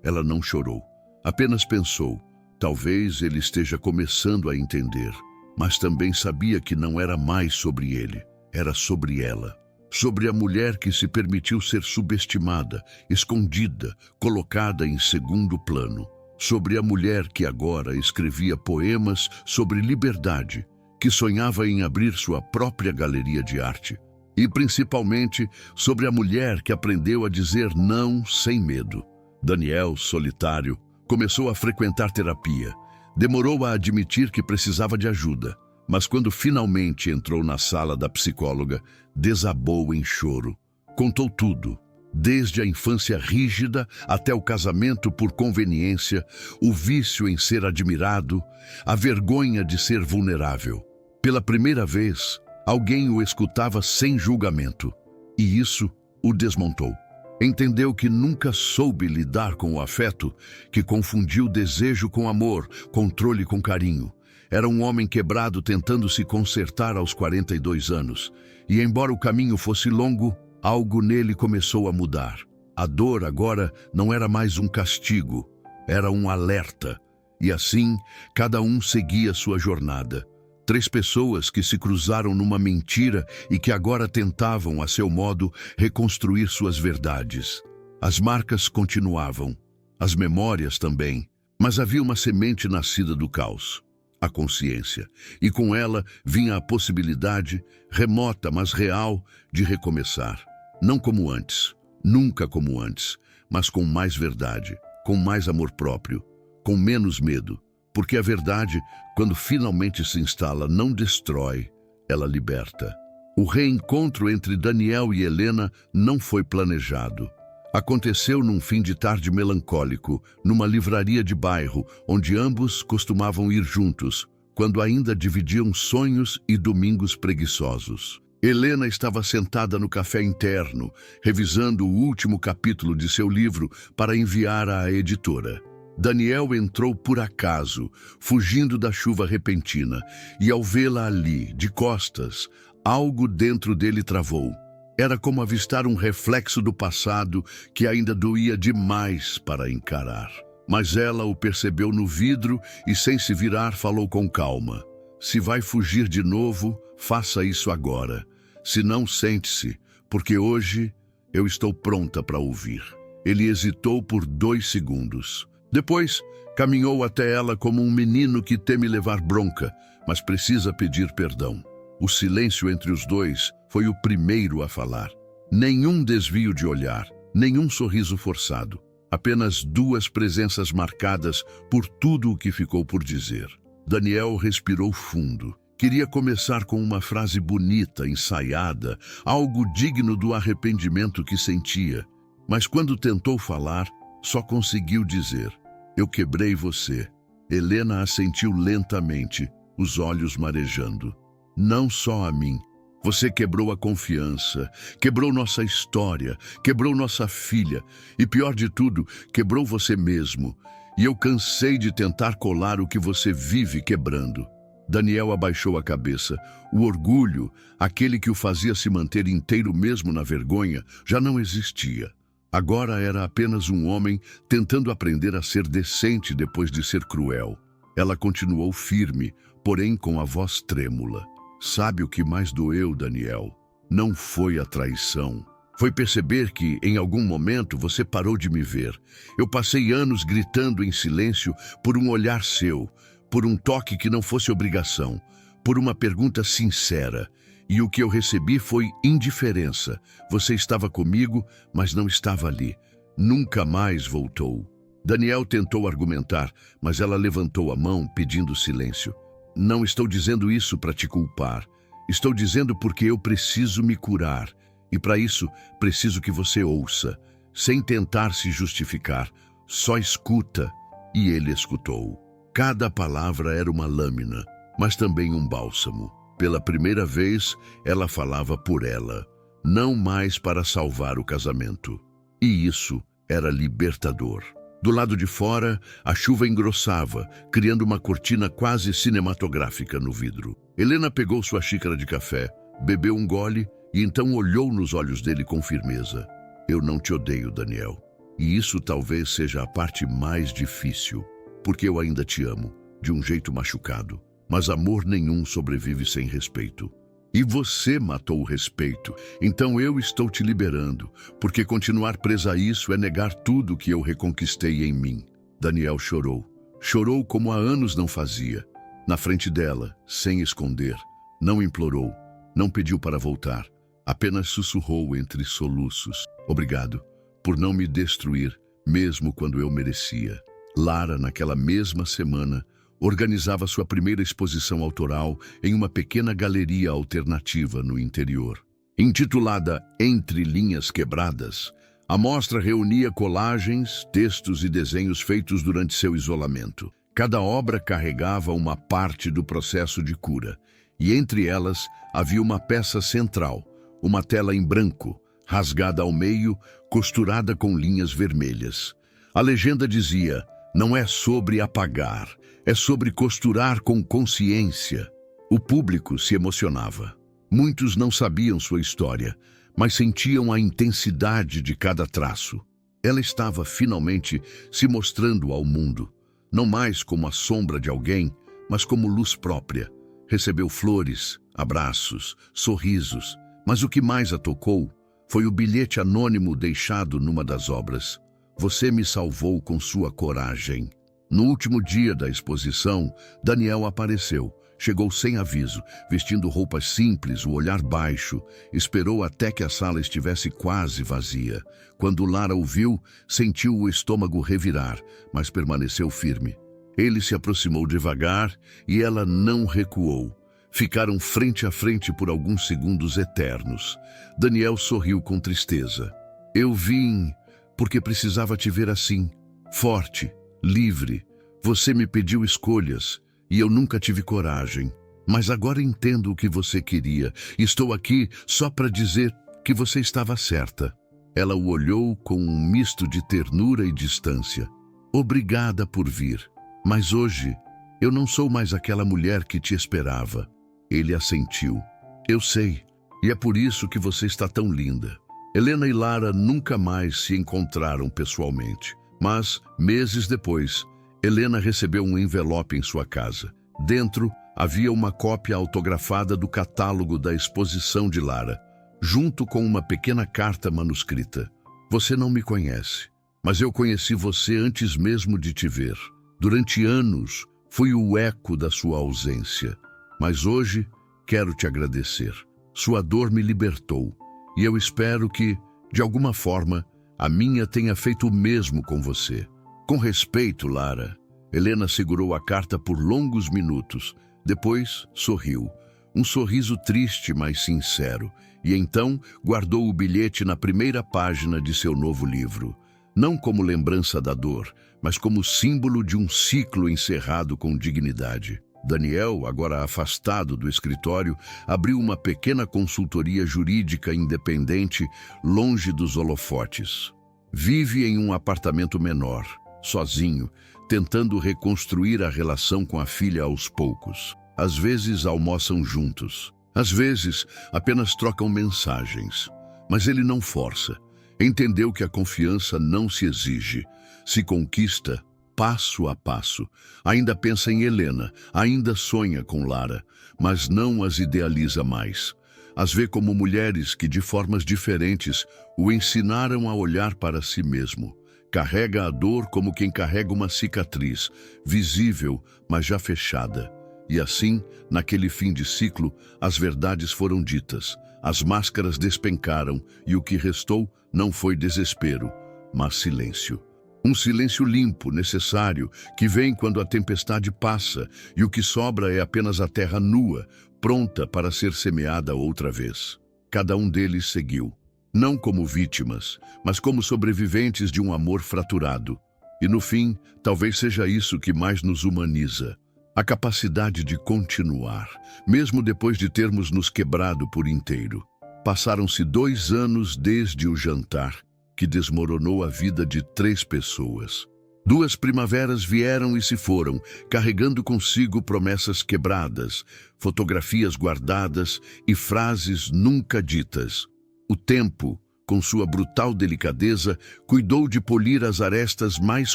Ela não chorou, apenas pensou. Talvez ele esteja começando a entender, mas também sabia que não era mais sobre ele, era sobre ela. Sobre a mulher que se permitiu ser subestimada, escondida, colocada em segundo plano. Sobre a mulher que agora escrevia poemas sobre liberdade, que sonhava em abrir sua própria galeria de arte. E principalmente sobre a mulher que aprendeu a dizer não sem medo. Daniel, solitário, começou a frequentar terapia. Demorou a admitir que precisava de ajuda, mas quando finalmente entrou na sala da psicóloga, desabou em choro. Contou tudo, desde a infância rígida até o casamento por conveniência, o vício em ser admirado, a vergonha de ser vulnerável. Pela primeira vez, alguém o escutava sem julgamento, e isso o desmontou. Entendeu que nunca soube lidar com o afeto, que confundiu desejo com amor, controle com carinho. Era um homem quebrado tentando se consertar aos 42 anos. E embora o caminho fosse longo, algo nele começou a mudar. A dor agora não era mais um castigo, era um alerta. E assim, cada um seguia sua jornada. 3 pessoas que se cruzaram numa mentira e que agora tentavam, a seu modo, reconstruir suas verdades. As marcas continuavam, as memórias também, mas havia uma semente nascida do caos, a consciência, e com ela vinha a possibilidade, remota mas real, de recomeçar. Não como antes, nunca como antes, mas com mais verdade, com mais amor próprio, com menos medo. Porque a verdade, quando finalmente se instala, não destrói, ela liberta. O reencontro entre Daniel e Helena não foi planejado. Aconteceu num fim de tarde melancólico, numa livraria de bairro, onde ambos costumavam ir juntos, quando ainda dividiam sonhos e domingos preguiçosos. Helena estava sentada no café interno, revisando o último capítulo de seu livro para enviar à editora. Daniel entrou por acaso, fugindo da chuva repentina, e ao vê-la ali, de costas, algo dentro dele travou. Era como avistar um reflexo do passado que ainda doía demais para encarar. Mas ela o percebeu no vidro e, sem se virar, falou com calma. Se vai fugir de novo, faça isso agora. Se não, sente-se, porque hoje eu estou pronta para ouvir. Ele hesitou por 2 segundos. Depois, caminhou até ela como um menino que teme levar bronca, mas precisa pedir perdão. O silêncio entre os dois foi o primeiro a falar. Nenhum desvio de olhar, nenhum sorriso forçado. Apenas 2 presenças marcadas por tudo o que ficou por dizer. Daniel respirou fundo. Queria começar com uma frase bonita, ensaiada, algo digno do arrependimento que sentia. Mas quando tentou falar, só conseguiu dizer: eu quebrei você. Helena assentiu lentamente, os olhos marejando. Não só a mim. Você quebrou a confiança, quebrou nossa história, quebrou nossa filha e, pior de tudo, quebrou você mesmo. E eu cansei de tentar colar o que você vive quebrando. Daniel abaixou a cabeça. O orgulho, aquele que o fazia se manter inteiro mesmo na vergonha, já não existia. Agora era apenas um homem tentando aprender a ser decente depois de ser cruel. Ela continuou firme, porém com a voz trêmula. Sabe o que mais doeu, Daniel? Não foi a traição. Foi perceber que, em algum momento, você parou de me ver. Eu passei anos gritando em silêncio por um olhar seu, por um toque que não fosse obrigação, por uma pergunta sincera. E o que eu recebi foi indiferença. Você estava comigo, mas não estava ali. Nunca mais voltou. Daniel tentou argumentar, mas ela levantou a mão, pedindo silêncio. Não estou dizendo isso para te culpar. Estou dizendo porque eu preciso me curar. E para isso, preciso que você ouça, sem tentar se justificar. Só escuta. E ele escutou. Cada palavra era uma lâmina, mas também um bálsamo. Pela primeira vez, ela falava por ela, não mais para salvar o casamento. E isso era libertador. Do lado de fora, a chuva engrossava, criando uma cortina quase cinematográfica no vidro. Helena pegou sua xícara de café, bebeu um gole e então olhou nos olhos dele com firmeza. Eu não te odeio, Daniel. E isso talvez seja a parte mais difícil, porque eu ainda te amo, de um jeito machucado. Mas amor nenhum sobrevive sem respeito. E você matou o respeito, então eu estou te liberando, porque continuar presa a isso é negar tudo que eu reconquistei em mim. Daniel chorou. Chorou como há anos não fazia. Na frente dela, sem esconder. Não implorou, não pediu para voltar. Apenas sussurrou entre soluços. Obrigado por não me destruir, mesmo quando eu merecia. Lara, naquela mesma semana, organizava sua primeira exposição autoral em uma pequena galeria alternativa no interior. Intitulada Entre Linhas Quebradas, a mostra reunia colagens, textos e desenhos feitos durante seu isolamento. Cada obra carregava uma parte do processo de cura, e entre elas havia uma peça central, uma tela em branco, rasgada ao meio, costurada com linhas vermelhas. A legenda dizia: não é sobre apagar, é sobre costurar com consciência. O público se emocionava. Muitos não sabiam sua história, mas sentiam a intensidade de cada traço. Ela estava finalmente se mostrando ao mundo, não mais como a sombra de alguém, mas como luz própria. Recebeu flores, abraços, sorrisos, mas o que mais a tocou foi o bilhete anônimo deixado numa das obras. Você me salvou com sua coragem. No último dia da exposição, Daniel apareceu. Chegou sem aviso, vestindo roupas simples, o olhar baixo. Esperou até que a sala estivesse quase vazia. Quando Lara o viu, sentiu o estômago revirar, mas permaneceu firme. Ele se aproximou devagar e ela não recuou. Ficaram frente a frente por alguns segundos eternos. Daniel sorriu com tristeza. Eu vim porque precisava te ver assim, forte, livre. Você me pediu escolhas e eu nunca tive coragem. Mas agora entendo o que você queria. Estou aqui só para dizer que você estava certa. Ela o olhou com um misto de ternura e distância. Obrigada por vir. Mas hoje eu não sou mais aquela mulher que te esperava. Ele assentiu. Eu sei, e é por isso que você está tão linda. Helena e Lara nunca mais se encontraram pessoalmente. Mas, meses depois, Helena recebeu um envelope em sua casa. Dentro havia uma cópia autografada do catálogo da exposição de Lara, junto com uma pequena carta manuscrita. Você não me conhece, mas eu conheci você antes mesmo de te ver. Durante anos, fui o eco da sua ausência. Mas hoje, quero te agradecer. Sua dor me libertou, e eu espero que, de alguma forma, a minha tenha feito o mesmo com você. Com respeito, Lara. Helena segurou a carta por longos minutos. Depois, sorriu. Um sorriso triste, mas sincero. E então, guardou o bilhete na primeira página de seu novo livro. Não como lembrança da dor, mas como símbolo de um ciclo encerrado com dignidade. Daniel, agora afastado do escritório, abriu uma pequena consultoria jurídica independente, longe dos holofotes. Vive em um apartamento menor, sozinho, tentando reconstruir a relação com a filha aos poucos. Às vezes almoçam juntos, às vezes apenas trocam mensagens. Mas ele não força. Entendeu que a confiança não se exige, se conquista passo a passo. Ainda pensa em Helena, ainda sonha com Lara, mas não as idealiza mais. As vê como mulheres que, de formas diferentes, o ensinaram a olhar para si mesmo. Carrega a dor como quem carrega uma cicatriz, visível, mas já fechada. E assim, naquele fim de ciclo, as verdades foram ditas, as máscaras despencaram e o que restou não foi desespero, mas silêncio. Um silêncio limpo, necessário, que vem quando a tempestade passa e o que sobra é apenas a terra nua, pronta para ser semeada outra vez. Cada um deles seguiu, não como vítimas, mas como sobreviventes de um amor fraturado. E no fim, talvez seja isso que mais nos humaniza. A capacidade de continuar, mesmo depois de termos nos quebrado por inteiro. Passaram-se 2 anos desde o jantar, que desmoronou a vida de 3 pessoas. 2 primaveras vieram e se foram, carregando consigo promessas quebradas, fotografias guardadas e frases nunca ditas. O tempo, com sua brutal delicadeza, cuidou de polir as arestas mais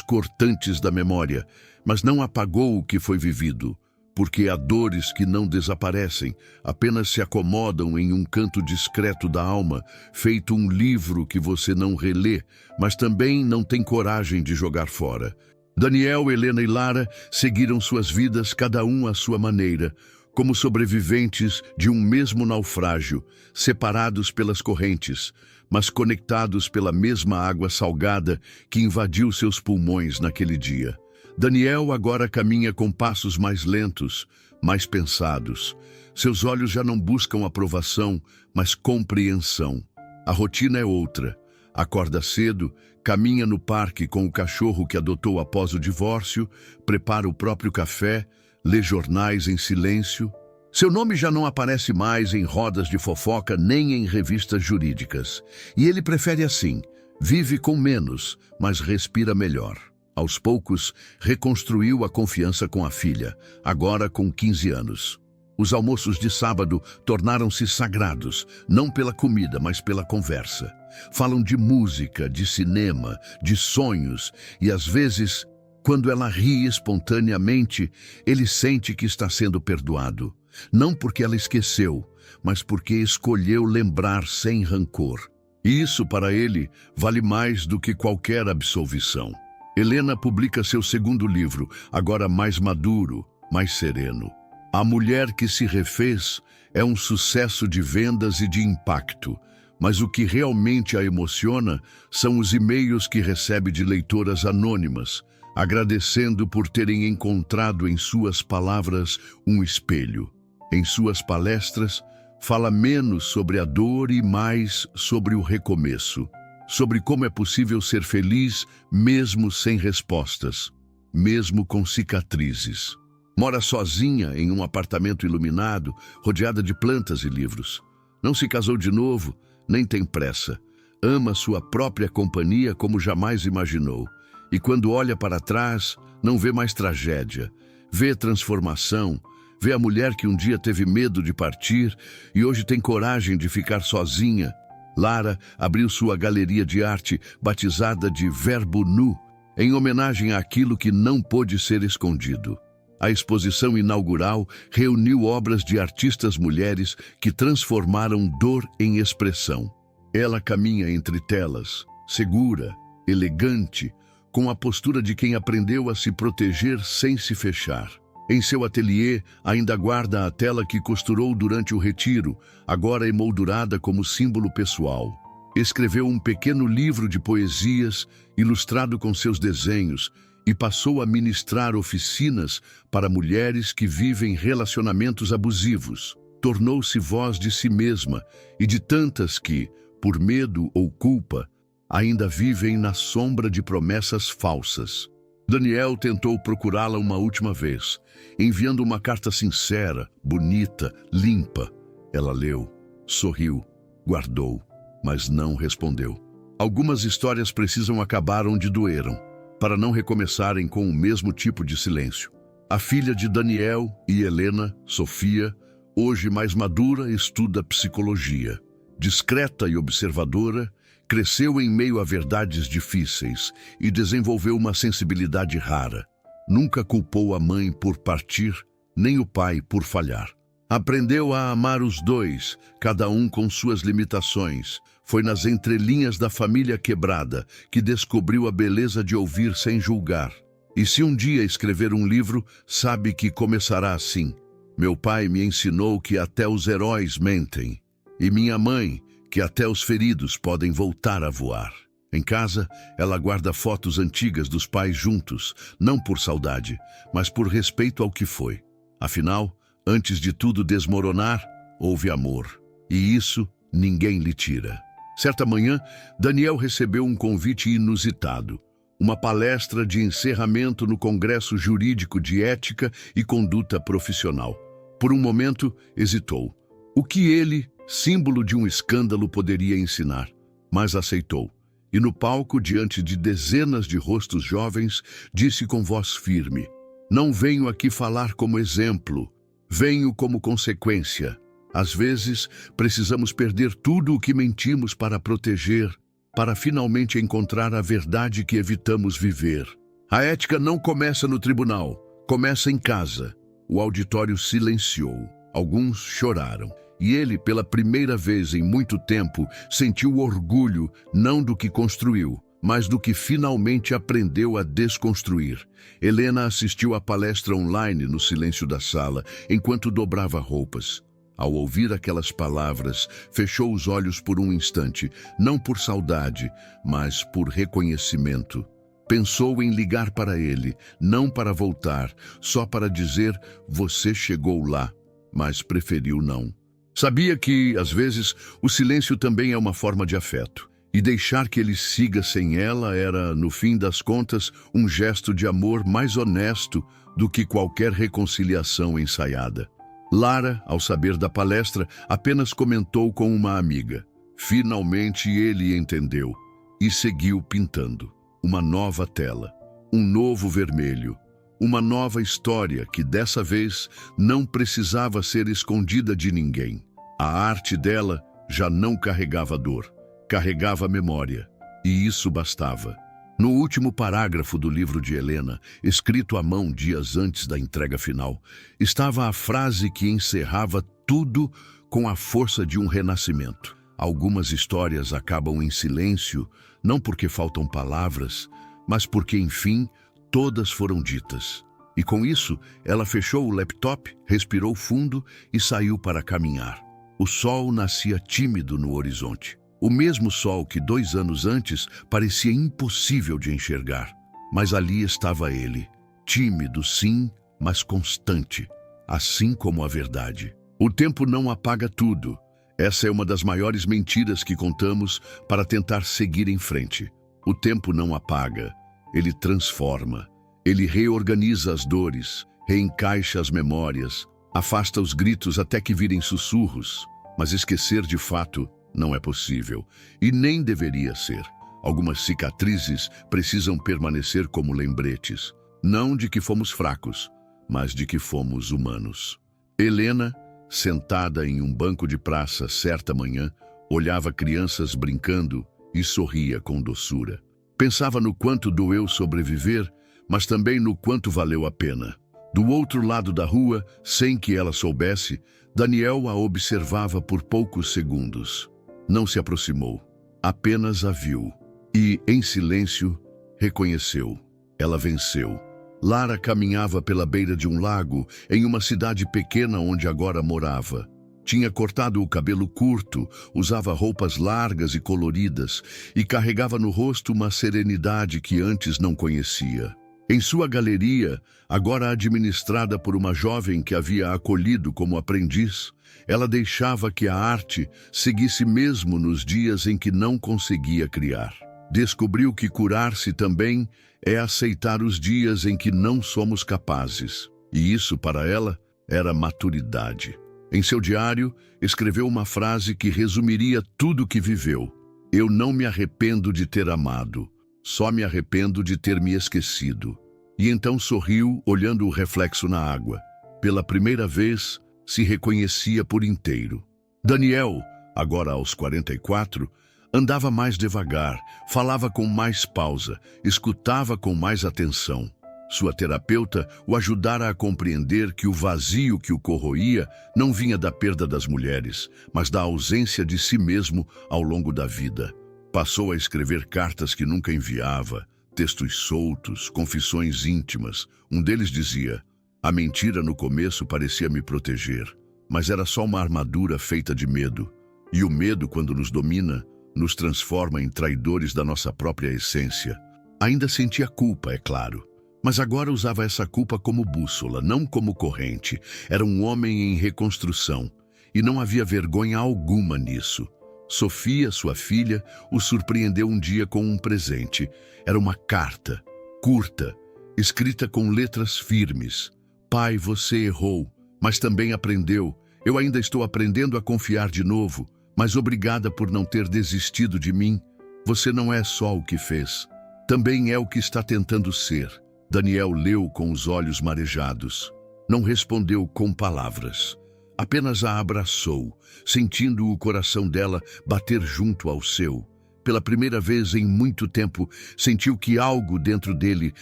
cortantes da memória, mas não apagou o que foi vivido, porque há dores que não desaparecem, apenas se acomodam em um canto discreto da alma, feito um livro que você não relê, mas também não tem coragem de jogar fora. Daniel, Helena e Lara seguiram suas vidas, cada um à sua maneira, como sobreviventes de um mesmo naufrágio, separados pelas correntes, mas conectados pela mesma água salgada que invadiu seus pulmões naquele dia. Daniel agora caminha com passos mais lentos, mais pensados. Seus olhos já não buscam aprovação, mas compreensão. A rotina é outra. Acorda cedo, caminha no parque com o cachorro que adotou após o divórcio, prepara o próprio café, lê jornais em silêncio. Seu nome já não aparece mais em rodas de fofoca nem em revistas jurídicas. E ele prefere assim, vive com menos, mas respira melhor. Aos poucos, reconstruiu a confiança com a filha, agora com 15 anos. Os almoços de sábado tornaram-se sagrados, não pela comida, mas pela conversa. Falam de música, de cinema, de sonhos, e às vezes, quando ela ri espontaneamente, ele sente que está sendo perdoado. Não porque ela esqueceu, mas porque escolheu lembrar sem rancor. E isso, para ele, vale mais do que qualquer absolvição. Helena publica seu segundo livro, agora mais maduro, mais sereno. A Mulher que se Refez é um sucesso de vendas e de impacto, mas o que realmente a emociona são os e-mails que recebe de leitoras anônimas, agradecendo por terem encontrado em suas palavras um espelho. Em suas palestras, fala menos sobre a dor e mais sobre o recomeço. Sobre como é possível ser feliz mesmo sem respostas, mesmo com cicatrizes. Mora sozinha em um apartamento iluminado, rodeada de plantas e livros. Não se casou de novo, nem tem pressa. Ama sua própria companhia como jamais imaginou. E quando olha para trás, não vê mais tragédia. Vê transformação, vê a mulher que um dia teve medo de partir e hoje tem coragem de ficar sozinha. Lara abriu sua galeria de arte, batizada de Verbo Nu, em homenagem àquilo que não pôde ser escondido. A exposição inaugural reuniu obras de artistas mulheres que transformaram dor em expressão. Ela caminha entre telas, segura, elegante, com a postura de quem aprendeu a se proteger sem se fechar. Em seu ateliê, ainda guarda a tela que costurou durante o retiro, agora emoldurada como símbolo pessoal. Escreveu um pequeno livro de poesias, ilustrado com seus desenhos, e passou a ministrar oficinas para mulheres que vivem relacionamentos abusivos. Tornou-se voz de si mesma e de tantas que, por medo ou culpa, ainda vivem na sombra de promessas falsas. Daniel tentou procurá-la uma última vez, enviando uma carta sincera, bonita, limpa. Ela leu, sorriu, guardou, mas não respondeu. Algumas histórias precisam acabar onde doeram, para não recomeçarem com o mesmo tipo de silêncio. A filha de Daniel e Helena, Sofia, hoje mais madura, estuda psicologia. Discreta e observadora, cresceu em meio a verdades difíceis e desenvolveu uma sensibilidade rara. Nunca culpou a mãe por partir, nem o pai por falhar. Aprendeu a amar os dois, cada um com suas limitações. Foi nas entrelinhas da família quebrada que descobriu a beleza de ouvir sem julgar. E se um dia escrever um livro, sabe que começará assim. Meu pai me ensinou que até os heróis mentem. E minha mãe, que até os feridos podem voltar a voar. Em casa, ela guarda fotos antigas dos pais juntos, não por saudade, mas por respeito ao que foi. Afinal, antes de tudo desmoronar, houve amor. E isso ninguém lhe tira. Certa manhã, Daniel recebeu um convite inusitado. Uma palestra de encerramento no Congresso Jurídico de Ética e Conduta Profissional. Por um momento, hesitou. O que ele, símbolo de um escândalo, poderia ensinar? Mas aceitou. e no palco, diante de dezenas de rostos jovens, disse com voz firme: "Não venho aqui falar como exemplo, venho como consequência. Às vezes, precisamos perder tudo o que mentimos para proteger, para finalmente encontrar a verdade que evitamos viver. A ética não começa no tribunal, começa em casa." O auditório silenciou. Alguns choraram. E ele, pela primeira vez em muito tempo, sentiu orgulho não do que construiu, mas do que finalmente aprendeu a desconstruir. Helena assistiu à palestra online no silêncio da sala, enquanto dobrava roupas. Ao ouvir aquelas palavras, fechou os olhos por um instante, não por saudade, mas por reconhecimento. Pensou em ligar para ele, não para voltar, só para dizer: "Você chegou lá", mas preferiu não. Sabia que, às vezes, o silêncio também é uma forma de afeto. E deixar que ele siga sem ela era, no fim das contas, um gesto de amor mais honesto do que qualquer reconciliação ensaiada. Lara, ao saber da palestra, apenas comentou com uma amiga. Finalmente ele entendeu e seguiu pintando. Uma nova tela, um novo vermelho, uma nova história que dessa vez não precisava ser escondida de ninguém. A arte dela já não carregava dor, carregava memória, e isso bastava. No último parágrafo do livro de Helena, escrito à mão dias antes da entrega final, estava a frase que encerrava tudo com a força de um renascimento. Algumas histórias acabam em silêncio, não porque faltam palavras, mas porque, enfim, todas foram ditas. E com isso, ela fechou o laptop, respirou fundo e saiu para caminhar. O sol nascia tímido no horizonte. O mesmo sol que 2 anos antes parecia impossível de enxergar. Mas ali estava ele, tímido sim, mas constante, assim como a verdade. O tempo não apaga tudo. Essa é uma das maiores mentiras que contamos para tentar seguir em frente. O tempo não apaga, ele transforma. Ele reorganiza as dores, reencaixa as memórias, afasta os gritos até que virem sussurros. Mas esquecer de fato não é possível, e nem deveria ser. Algumas cicatrizes precisam permanecer como lembretes, não de que fomos fracos, mas de que fomos humanos. Helena, sentada em um banco de praça certa manhã, olhava crianças brincando e sorria com doçura. Pensava no quanto doeu sobreviver, mas também no quanto valeu a pena. Do outro lado da rua, sem que ela soubesse, Daniel a observava por poucos segundos. Não se aproximou, apenas a viu. E, em silêncio, reconheceu. Ela venceu. Lara caminhava pela beira de um lago, em uma cidade pequena onde agora morava. Tinha cortado o cabelo curto, usava roupas largas e coloridas, e carregava no rosto uma serenidade que antes não conhecia. Em sua galeria, agora administrada por uma jovem que havia acolhido como aprendiz, ela deixava que a arte seguisse mesmo nos dias em que não conseguia criar. Descobriu que curar-se também é aceitar os dias em que não somos capazes. E isso, para ela, era maturidade. Em seu diário, escreveu uma frase que resumiria tudo o que viveu. "Eu não me arrependo de ter amado. Só me arrependo de ter me esquecido." E então sorriu, olhando o reflexo na água. Pela primeira vez, se reconhecia por inteiro. Daniel, agora aos 44, andava mais devagar, falava com mais pausa, escutava com mais atenção. Sua terapeuta o ajudara a compreender que o vazio que o corroía não vinha da perda das mulheres, mas da ausência de si mesmo ao longo da vida. Passou a escrever cartas que nunca enviava, textos soltos, confissões íntimas. Um deles dizia: "A mentira no começo parecia me proteger, mas era só uma armadura feita de medo. E o medo, quando nos domina, nos transforma em traidores da nossa própria essência." Ainda sentia culpa, é claro, mas agora usava essa culpa como bússola, não como corrente. Era um homem em reconstrução, e não havia vergonha alguma nisso. Sofia, sua filha, o surpreendeu um dia com um presente. Era uma carta, curta, escrita com letras firmes. "Pai, você errou, mas também aprendeu. Eu ainda estou aprendendo a confiar de novo, mas obrigada por não ter desistido de mim." Você não é só o que fez, também é o que está tentando ser. Daniel leu com os olhos marejados. Não respondeu com palavras. Apenas a abraçou, sentindo o coração dela bater junto ao seu. Pela primeira vez em muito tempo, sentiu que algo dentro dele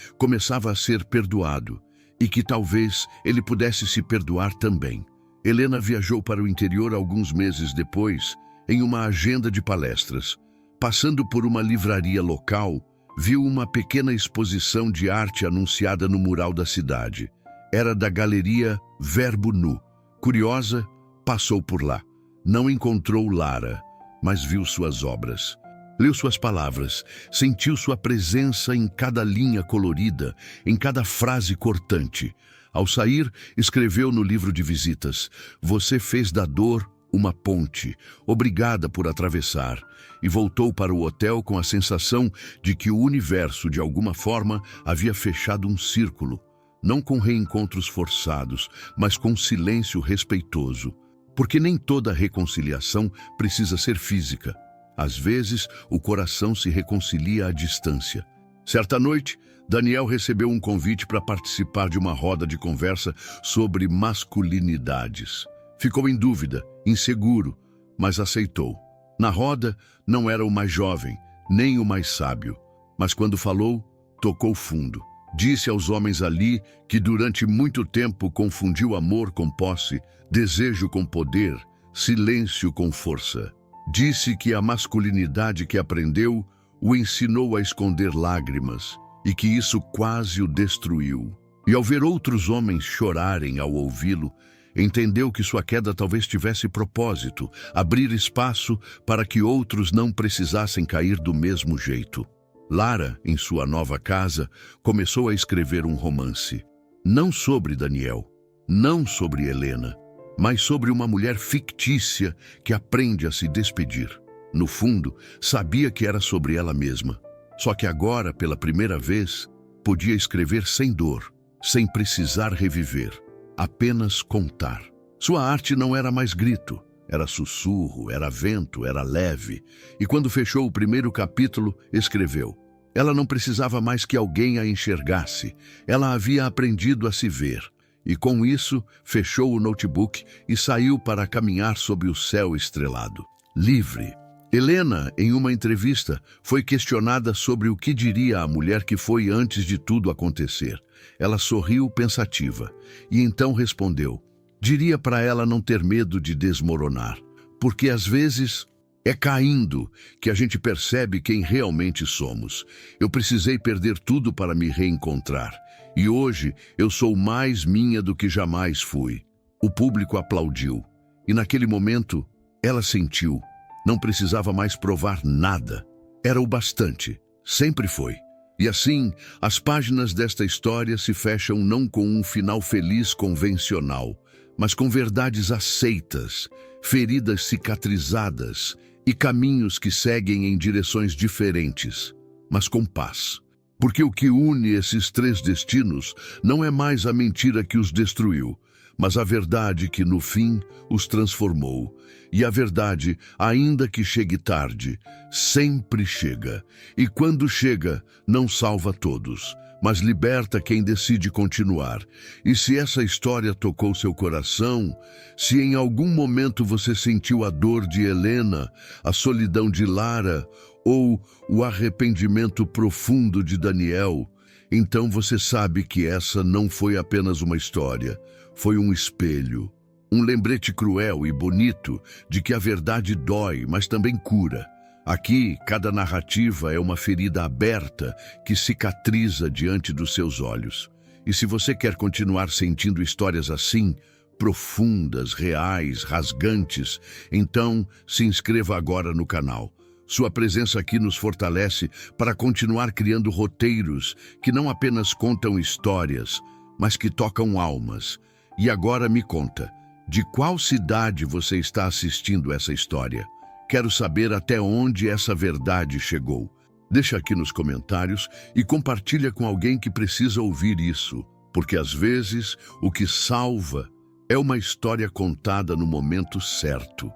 começava a ser perdoado e que talvez ele pudesse se perdoar também. Helena viajou para o interior alguns meses depois, em uma agenda de palestras. Passando por uma livraria local, viu uma pequena exposição de arte anunciada no mural da cidade. Era da Galeria Verbo Nu. Curiosa, passou por lá. Não encontrou Lara, mas viu suas obras. Leu suas palavras, sentiu sua presença em cada linha colorida, em cada frase cortante. Ao sair, escreveu no livro de visitas: "Você fez da dor uma ponte, obrigada por atravessar", e voltou para o hotel com a sensação de que o universo, de alguma forma, havia fechado um círculo, não com reencontros forçados, mas com silêncio respeitoso. Porque nem toda reconciliação precisa ser física. Às vezes, o coração se reconcilia à distância. Certa noite, Daniel recebeu um convite para participar de uma roda de conversa sobre masculinidades. Ficou em dúvida, inseguro, mas aceitou. Na roda, não era o mais jovem, nem o mais sábio. Mas quando falou, tocou fundo. Disse aos homens ali que durante muito tempo confundiu amor com posse, desejo com poder, silêncio com força. Disse que a masculinidade que aprendeu o ensinou a esconder lágrimas e que isso quase o destruiu. E ao ver outros homens chorarem ao ouvi-lo, entendeu que sua queda talvez tivesse propósito, abrir espaço para que outros não precisassem cair do mesmo jeito. Lara, em sua nova casa, começou a escrever um romance. Não sobre Daniel, não sobre Helena, mas sobre uma mulher fictícia que aprende a se despedir. No fundo, sabia que era sobre ela mesma. Só que agora, pela primeira vez, podia escrever sem dor, sem precisar reviver, apenas contar. Sua arte não era mais grito, era sussurro, era vento, era leve. E quando fechou o primeiro capítulo, escreveu: ela não precisava mais que alguém a enxergasse. Ela havia aprendido a se ver. E com isso, fechou o notebook e saiu para caminhar sob o céu estrelado. Livre. Helena, em uma entrevista, foi questionada sobre o que diria a mulher que foi antes de tudo acontecer. Ela sorriu pensativa e então respondeu: diria para ela não ter medo de desmoronar, porque às vezes é caindo que a gente percebe quem realmente somos. Eu precisei perder tudo para me reencontrar. E hoje eu sou mais minha do que jamais fui. O público aplaudiu. E naquele momento, ela sentiu. Não precisava mais provar nada. Era o bastante. Sempre foi. E assim, as páginas desta história se fecham não com um final feliz convencional, mas com verdades aceitas, feridas cicatrizadas e caminhos que seguem em direções diferentes, mas com paz. Porque o que une esses três destinos não é mais a mentira que os destruiu, mas a verdade que, no fim, os transformou. E a verdade, ainda que chegue tarde, sempre chega. E quando chega, não salva todos, mas liberta quem decide continuar. E se essa história tocou seu coração, se em algum momento você sentiu a dor de Helena, a solidão de Lara, ou o arrependimento profundo de Daniel, então você sabe que essa não foi apenas uma história, foi um espelho, um lembrete cruel e bonito de que a verdade dói, mas também cura. Aqui, cada narrativa é uma ferida aberta que cicatriza diante dos seus olhos. E se você quer continuar sentindo histórias assim, profundas, reais, rasgantes, então se inscreva agora no canal. Sua presença aqui nos fortalece para continuar criando roteiros que não apenas contam histórias, mas que tocam almas. E agora me conta, de qual cidade você está assistindo essa história? Quero saber até onde essa verdade chegou. Deixa aqui nos comentários e compartilha com alguém que precisa ouvir isso, porque às vezes o que salva é uma história contada no momento certo.